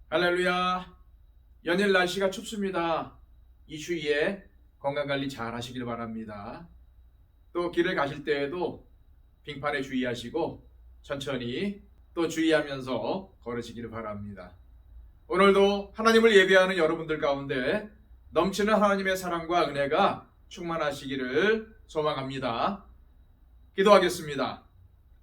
할렐루야. 연일 날씨가 춥습니다. 이 추위에 건강관리 잘 하시길 바랍니다. 또 길을 가실 때에도 빙판에 주의하시고 천천히 또 주의하면서 걸으시기를 바랍니다. 오늘도 하나님을 예배하는 여러분들 가운데 넘치는 하나님의 사랑과 은혜가 충만하시기를 소망합니다. 기도하겠습니다.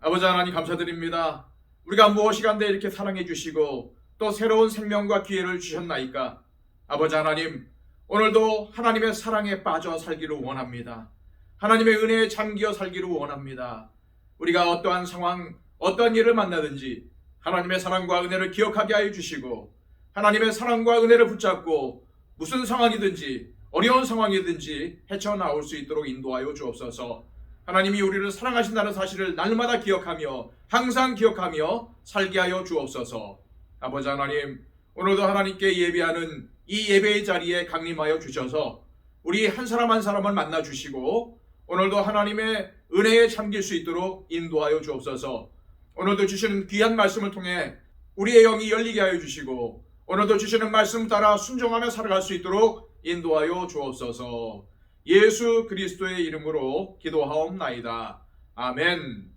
아버지 하나님 감사드립니다. 우리가 무엇이간데 이렇게 사랑해 주시고 또 새로운 생명과 기회를 주셨나이까. 아버지 하나님, 오늘도 하나님의 사랑에 빠져 살기를 원합니다. 하나님의 은혜에 잠겨 살기를 원합니다. 우리가 어떠한 상황, 어떠한 일을 만나든지 하나님의 사랑과 은혜를 기억하게 하여 주시고 하나님의 사랑과 은혜를 붙잡고 무슨 상황이든지 어려운 상황이든지 헤쳐나올 수 있도록 인도하여 주옵소서. 하나님이 우리를 사랑하신다는 사실을 날마다 기억하며 항상 기억하며 살게 하여 주옵소서. 아버지 하나님, 오늘도 하나님께 예배하는 이 예배의 자리에 강림하여 주셔서 우리 한 사람 한 사람을 만나 주시고 오늘도 하나님의 은혜에 잠길 수 있도록 인도하여 주옵소서. 오늘도 주시는 귀한 말씀을 통해 우리의 영이 열리게 하여 주시고 오늘도 주시는 말씀 따라 순종하며 살아갈 수 있도록 인도하여 주옵소서. 예수 그리스도의 이름으로 기도하옵나이다. 아멘.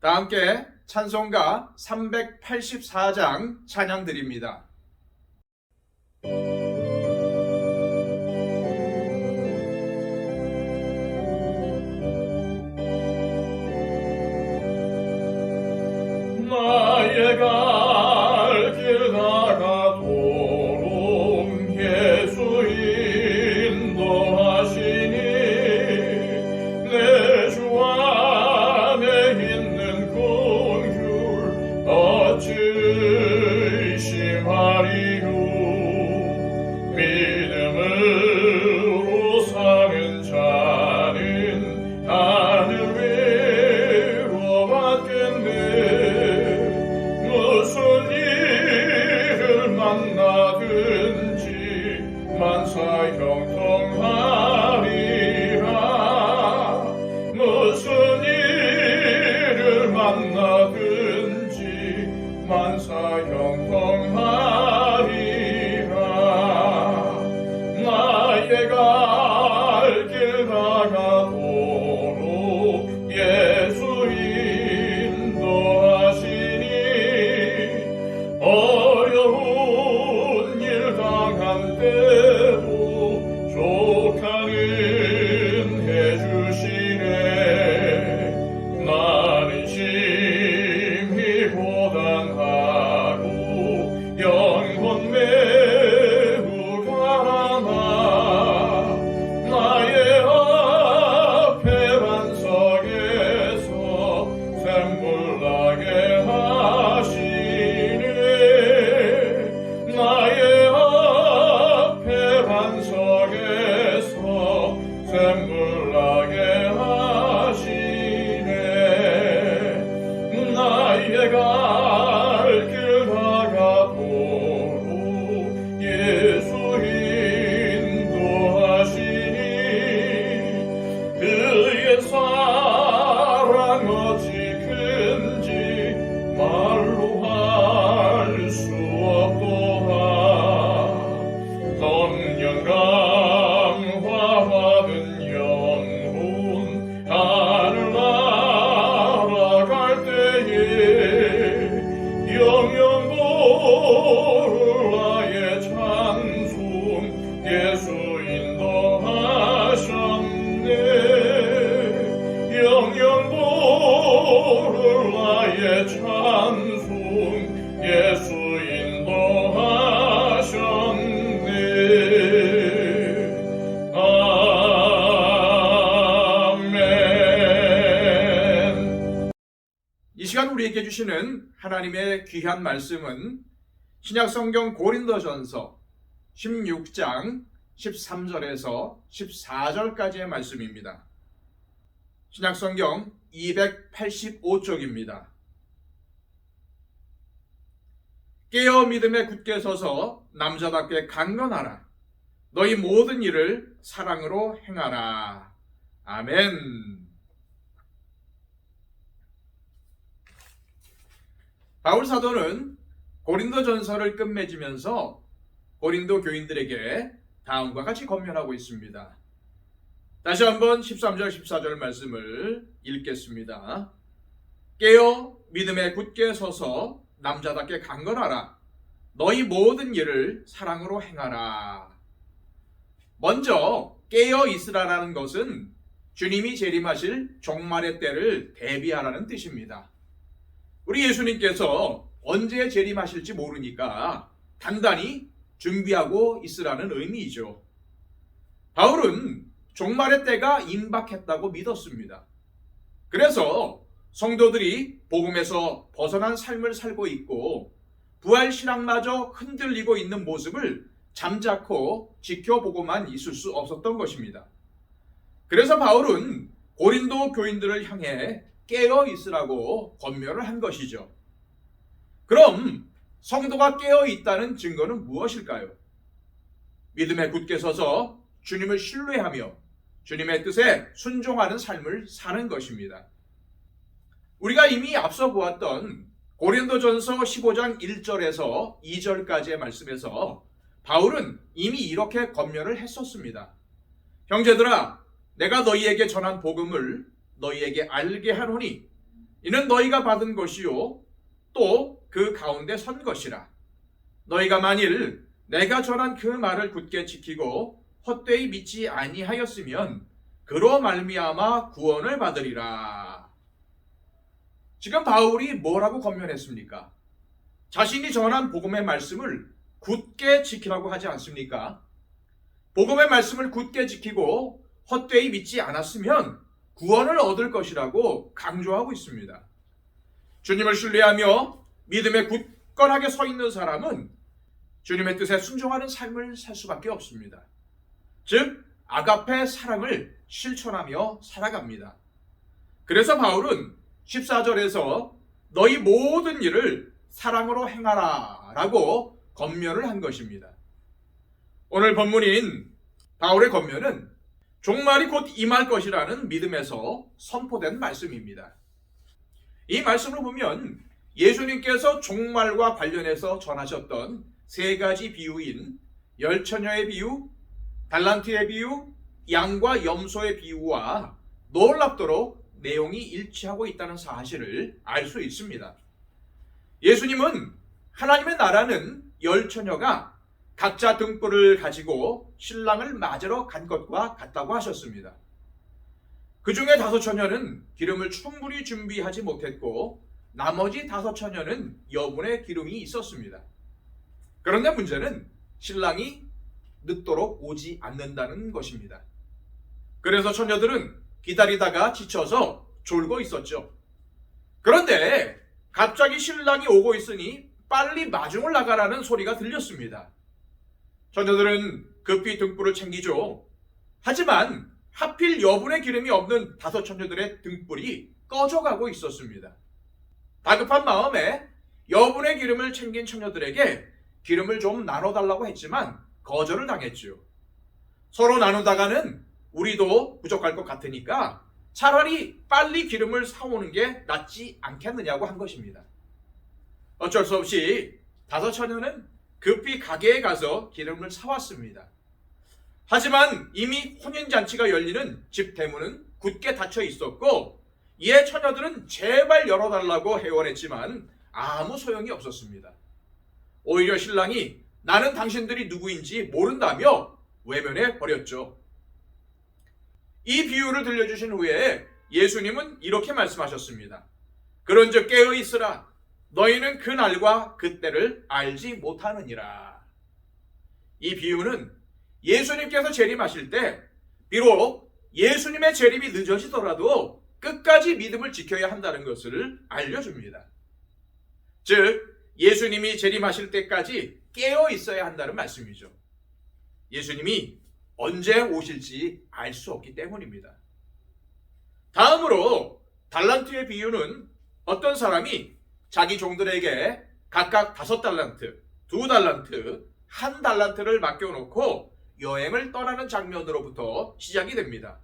다 함께 찬송가 384장 찬양 드립니다. 나의 갈 길 다가도록 예수 인도하시니 내 주 안에 있는 그 어찌 의심하리요. 믿음으로 사는 자는 하늘 위로 받겠네. 무슨 일을 만나든지 만사형통하리라. 무슨 일을 만나든지 만사형통하리라. 나의 갈 길 다가도록 예수 인도하시니 어려운 일 당한 때도 족한 은혜 주시네. 나는 심히 고단하고 영혼 매우 가라나. 나의 앞에 반석에서 샘물 나게 하시네. 나의 앞에 반석에서 샘물 나게 하시네. 나의 갈 길 다가도록 예수 인도하시니 그의 사랑 어찌 큰지 말로 할 수 없도다. 성령 강화받은 영혼 하늘 날아갈 때에 영영고를 나의 찬송 예수 인도하셨네. 영영고를 나의 찬송 예수 인도하셨네. 아멘. 이 시간 우리에게 주시는 하나님의 귀한 말씀은 신약성경 고린도전서 16장 13절에서 14절까지의 말씀입니다. 신약성경 285쪽입니다. 깨어 믿음에 굳게 서서 남자답게 강건하라. 너희 모든 일을 사랑으로 행하라. 아멘. 바울 사도는 고린도전서를 끝맺으면서 고린도 교인들에게 다음과 같이 권면하고 있습니다. 다시 한번 13절 14절 말씀을 읽겠습니다. 깨어 믿음에 굳게 서서 남자답게 강건하라. 너희 모든 일을 사랑으로 행하라. 먼저 깨어 있으라라는 것은 주님이 재림하실 종말의 때를 대비하라는 뜻입니다. 우리 예수님께서 언제 재림하실지 모르니까 단단히 준비하고 있으라는 의미이죠. 바울은 종말의 때가 임박했다고 믿었습니다. 그래서 성도들이 복음에서 벗어난 삶을 살고 있고 부활 신앙마저 흔들리고 있는 모습을 잠자코 지켜보고만 있을 수 없었던 것입니다. 그래서 바울은 고린도 교인들을 향해 깨어 있으라고 권면을 한 것이죠. 그럼 성도가 깨어 있다는 증거는 무엇일까요? 믿음에 굳게 서서 주님을 신뢰하며 주님의 뜻에 순종하는 삶을 사는 것입니다. 우리가 이미 앞서 보았던 고린도전서 15장 1절에서 2절까지의 말씀에서 바울은 이미 이렇게 권면을 했었습니다. 형제들아, 내가 너희에게 전한 복음을 너희에게 알게 하노니 이는 너희가 받은 것이요 또 그 가운데 선 것이라. 너희가 만일 내가 전한 그 말을 굳게 지키고 헛되이 믿지 아니하였으면 그로 말미암아 구원을 받으리라. 지금 바울이 뭐라고 권면했습니까? 자신이 전한 복음의 말씀을 굳게 지키라고 하지 않습니까? 복음의 말씀을 굳게 지키고 헛되이 믿지 않았으면 구원을 얻을 것이라고 강조하고 있습니다. 주님을 신뢰하며 믿음에 굳건하게 서 있는 사람은 주님의 뜻에 순종하는 삶을 살 수밖에 없습니다. 즉 아가페 사랑을 실천하며 살아갑니다. 그래서 바울은 14절에서 너희 모든 일을 사랑으로 행하라 라고 권면을 한 것입니다. 오늘 본문인 바울의 권면은 종말이 곧 임할 것이라는 믿음에서 선포된 말씀입니다. 이 말씀을 보면 예수님께서 종말과 관련해서 전하셨던 세 가지 비유인 열처녀의 비유, 달란트의 비유, 양과 염소의 비유와 놀랍도록 내용이 일치하고 있다는 사실을 알 수 있습니다. 예수님은 하나님의 나라는 열처녀가 각자 등불을 가지고 신랑을 맞으러 간 것과 같다고 하셨습니다. 그 중에 5처녀는 기름을 충분히 준비하지 못했고 나머지 5처녀는 여분의 기름이 있었습니다. 그런데 문제는 신랑이 늦도록 오지 않는다는 것입니다. 그래서 처녀들은 기다리다가 지쳐서 졸고 있었죠. 그런데 갑자기 신랑이 오고 있으니 빨리 마중을 나가라는 소리가 들렸습니다. 처녀들은 급히 등불을 챙기죠. 하지만 하필 여분의 기름이 없는 5처녀들의 등불이 꺼져가고 있었습니다. 다급한 마음에 여분의 기름을 챙긴 처녀들에게 기름을 좀 나눠달라고 했지만 거절을 당했죠. 서로 나누다가는 우리도 부족할 것 같으니까 차라리 빨리 기름을 사오는 게 낫지 않겠느냐고 한 것입니다. 어쩔 수 없이 5처녀는 급히 가게에 가서 기름을 사왔습니다. 하지만 이미 혼인잔치가 열리는 집 대문은 굳게 닫혀 있었고 이에 처녀들은 제발 열어달라고 애원했지만 아무 소용이 없었습니다. 오히려 신랑이 나는 당신들이 누구인지 모른다며 외면해 버렸죠. 이 비유를 들려주신 후에 예수님은 이렇게 말씀하셨습니다. 그런즉 깨어 있으라. 너희는 그 날과 그 때를 알지 못하느니라. 이 비유는 예수님께서 재림하실 때 비록 예수님의 재림이 늦어지더라도 끝까지 믿음을 지켜야 한다는 것을 알려줍니다. 즉 예수님이 재림하실 때까지 깨어 있어야 한다는 말씀이죠. 예수님이 언제 오실지 알 수 없기 때문입니다. 다음으로 달란트의 비유는 어떤 사람이 자기 종들에게 각각 5달란트, 2달란트, 1달란트를 맡겨놓고 여행을 떠나는 장면으로부터 시작이 됩니다.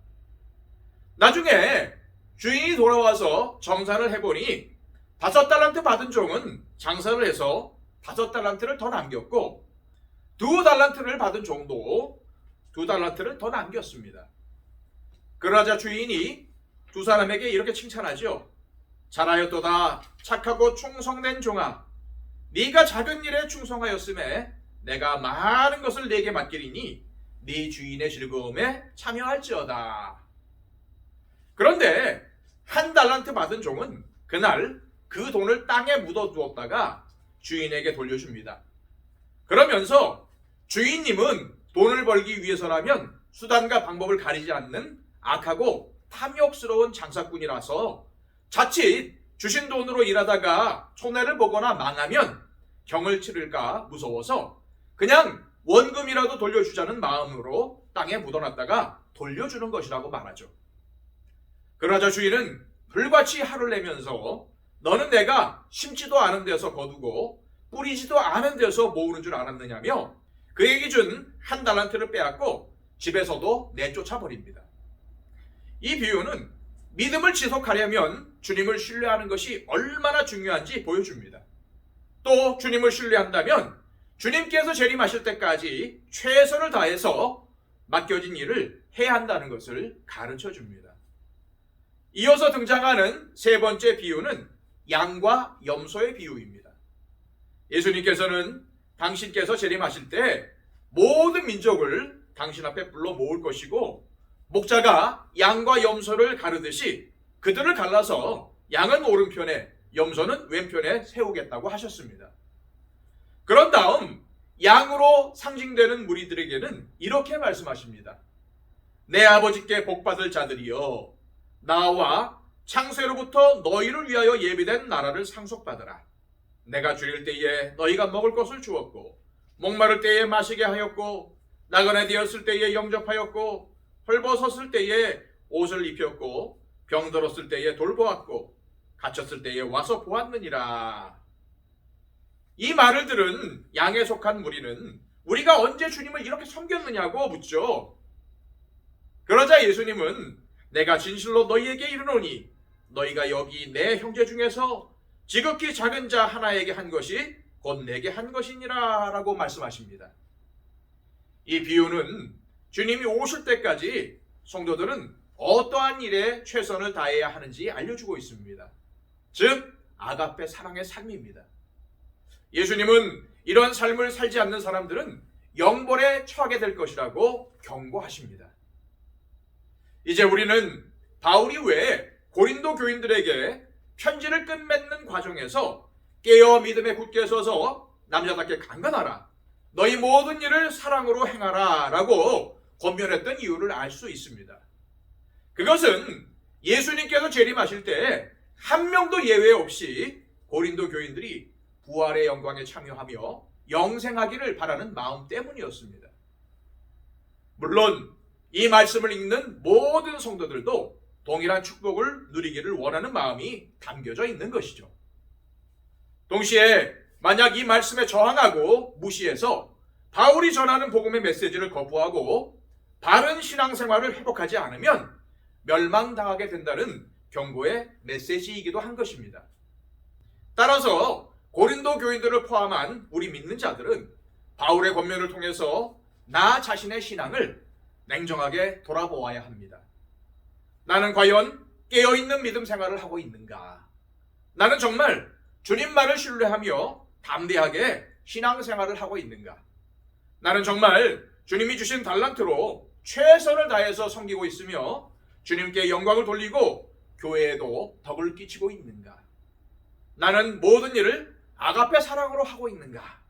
나중에 주인이 돌아와서 정산을 해보니 5달란트 받은 종은 장사를 해서 5달란트를 더 남겼고 2달란트를 받은 종도 2달란트를 더 남겼습니다. 그러자 주인이 두 사람에게 이렇게 칭찬하죠. 잘하였도다 착하고 충성된 종아, 네가 작은 일에 충성하였음에 내가 많은 것을 네게 맡기리니 네 주인의 즐거움에 참여할지어다. 그런데 1달란트 받은 종은 그날 그 돈을 땅에 묻어두었다가 주인에게 돌려줍니다. 그러면서 주인님은 돈을 벌기 위해서라면 수단과 방법을 가리지 않는 악하고 탐욕스러운 장사꾼이라서 자칫 주신 돈으로 일하다가 손해를 보거나 망하면 경을 치를까 무서워서 그냥 원금이라도 돌려주자는 마음으로 땅에 묻어놨다가 돌려주는 것이라고 말하죠. 그러자 주인은 불같이 화를 내면서 너는 내가 심지도 않은 데서 거두고 뿌리지도 않은 데서 모으는 줄 알았느냐며 그에게 준 1달란트를 빼앗고 집에서도 내쫓아 버립니다. 이 비유는 믿음을 지속하려면 주님을 신뢰하는 것이 얼마나 중요한지 보여줍니다. 또 주님을 신뢰한다면 주님께서 재림하실 때까지 최선을 다해서 맡겨진 일을 해야 한다는 것을 가르쳐 줍니다. 이어서 등장하는 세 번째 비유는 양과 염소의 비유입니다. 예수님께서는 당신께서 재림하실 때 모든 민족을 당신 앞에 불러 모을 것이고 목자가 양과 염소를 가르듯이 그들을 갈라서 양은 오른편에 염소는 왼편에 세우겠다고 하셨습니다. 그런 다음 양으로 상징되는 무리들에게는 이렇게 말씀하십니다. 내 아버지께 복받을 자들이여 나와 창세로부터 너희를 위하여 예비된 나라를 상속받으라. 내가 줄일 때에 너희가 먹을 것을 주었고 목마를 때에 마시게 하였고 나그네 되었을 때에 영접하였고 헐벗었을 때에 옷을 입혔고 병들었을 때에 돌보았고 갇혔을 때에 와서 보았느니라. 이 말을 들은 양에 속한 무리는 우리가 언제 주님을 이렇게 섬겼느냐고 묻죠. 그러자 예수님은 내가 진실로 너희에게 이르노니 너희가 여기 내 형제 중에서 지극히 작은 자 하나에게 한 것이 곧 내게 한 것이니라 라고 말씀하십니다. 이 비유는 주님이 오실 때까지 성도들은 어떠한 일에 최선을 다해야 하는지 알려주고 있습니다. 즉 아가페 사랑의 삶입니다. 예수님은 이런 삶을 살지 않는 사람들은 영벌에 처하게 될 것이라고 경고하십니다. 이제 우리는 바울이 왜 고린도 교인들에게 편지를 끝맺는 과정에서 깨어 믿음에 굳게 서서 남자답게 강건하라, 너희 모든 일을 사랑으로 행하라 라고 권면했던 이유를 알 수 있습니다. 그것은 예수님께서 재림하실 때 한 명도 예외 없이 고린도 교인들이 부활의 영광에 참여하며 영생하기를 바라는 마음 때문이었습니다. 물론 이 말씀을 읽는 모든 성도들도 동일한 축복을 누리기를 원하는 마음이 담겨져 있는 것이죠. 동시에 만약 이 말씀에 저항하고 무시해서 바울이 전하는 복음의 메시지를 거부하고 바른 신앙생활을 회복하지 않으면 멸망당하게 된다는 경고의 메시지이기도 한 것입니다. 따라서 고린도 교인들을 포함한 우리 믿는 자들은 바울의 권면을 통해서 나 자신의 신앙을 냉정하게 돌아보아야 합니다. 나는 과연 깨어있는 믿음 생활을 하고 있는가? 나는 정말 주님만을 신뢰하며 담대하게 신앙생활을 하고 있는가? 나는 정말 주님이 주신 달란트로 최선을 다해서 섬기고 있으며 주님께 영광을 돌리고 교회에도 덕을 끼치고 있는가? 나는 모든 일을 아가페 사랑으로 하고 있는가?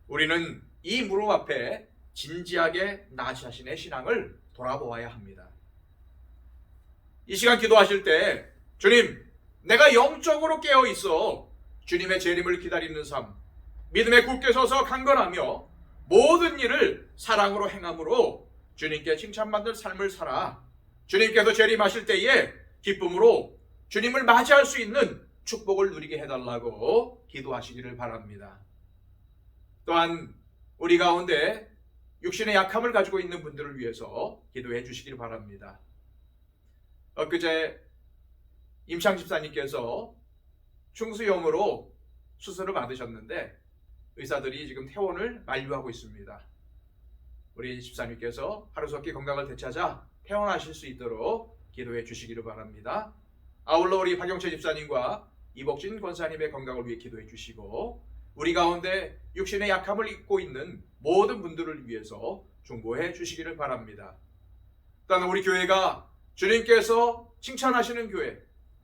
우리는 이 물음 앞에 진지하게 나 자신의 신앙을 돌아보아야 합니다. 이 시간 기도하실 때 주님, 내가 영적으로 깨어 있어 주님의 재림을 기다리는 삶, 믿음에 굳게 서서 강건하며 모든 일을 사랑으로 행함으로 주님께 칭찬받는 삶을 살아 주님께서 재림하실 때에 기쁨으로 주님을 맞이할 수 있는 축복을 누리게 해달라고 기도하시기를 바랍니다. 또한 우리 가운데 육신의 약함을 가지고 있는 분들을 위해서 기도해 주시기를 바랍니다. 엊그제 임창 집사님께서 충수염으로 수술을 받으셨는데 의사들이 지금 퇴원을 만류하고 있습니다. 우리 집사님께서 하루속히 건강을 되찾아 퇴원하실 수 있도록 기도해 주시기를 바랍니다. 아울러 우리 박영채 집사님과 이복진 권사님의 건강을 위해 기도해 주시고 우리 가운데 육신의 약함을 입고 있는 모든 분들을 위해서 중보해 주시기를 바랍니다. 또한 우리 교회가 주님께서 칭찬하시는 교회,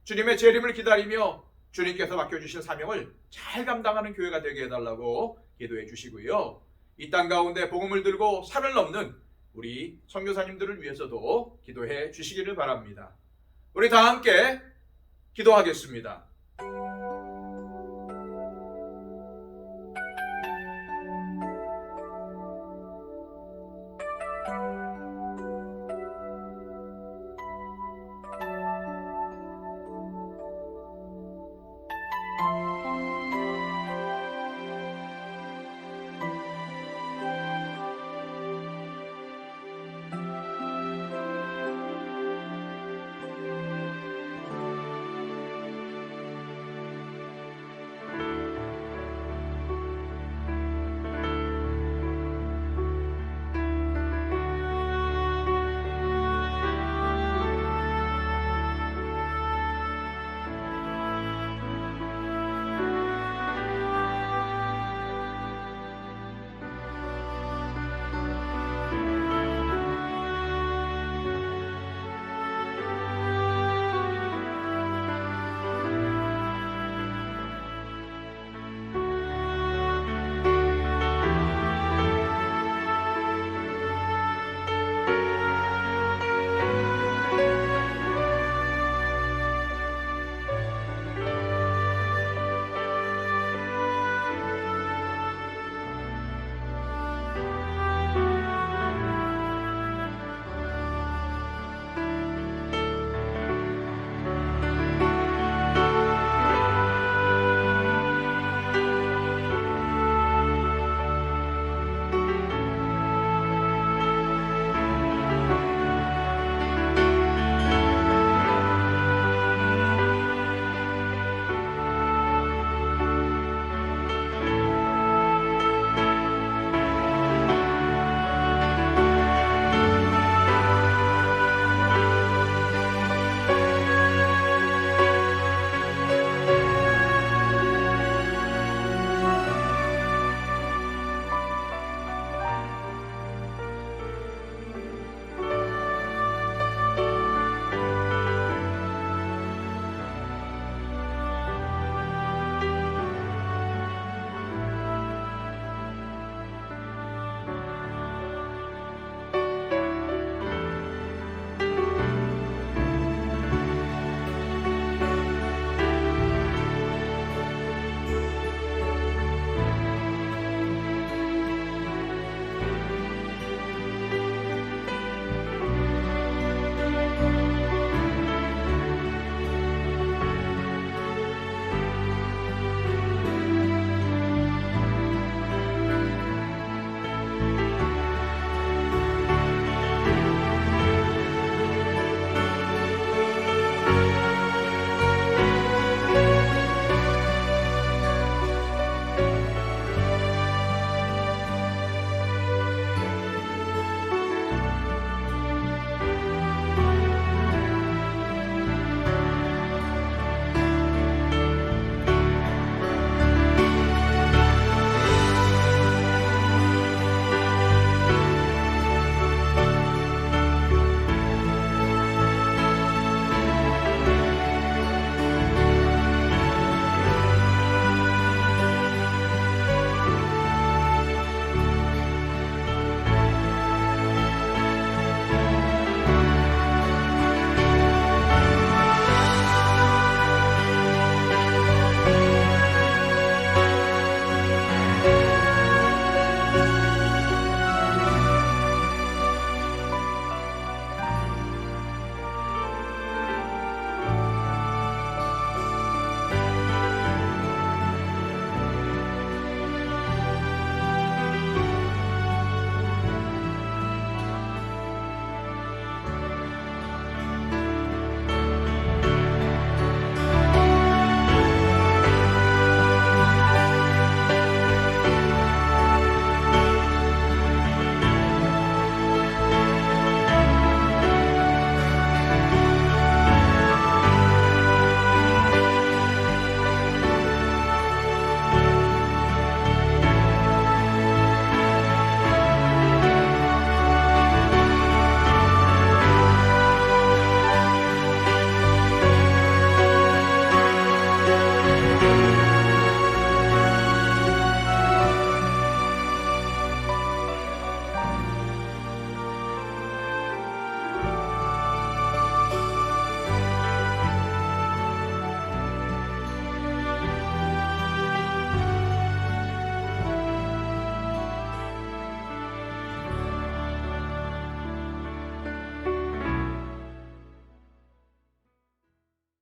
주님의 재림을 기다리며 주님께서 맡겨주신 사명을 잘 감당하는 교회가 되게 해달라고 기도해 주시고요. 이 땅 가운데 복음을 들고 산을 넘는 우리 선교사님들을 위해서도 기도해 주시기를 바랍니다. 우리 다 함께 기도하겠습니다.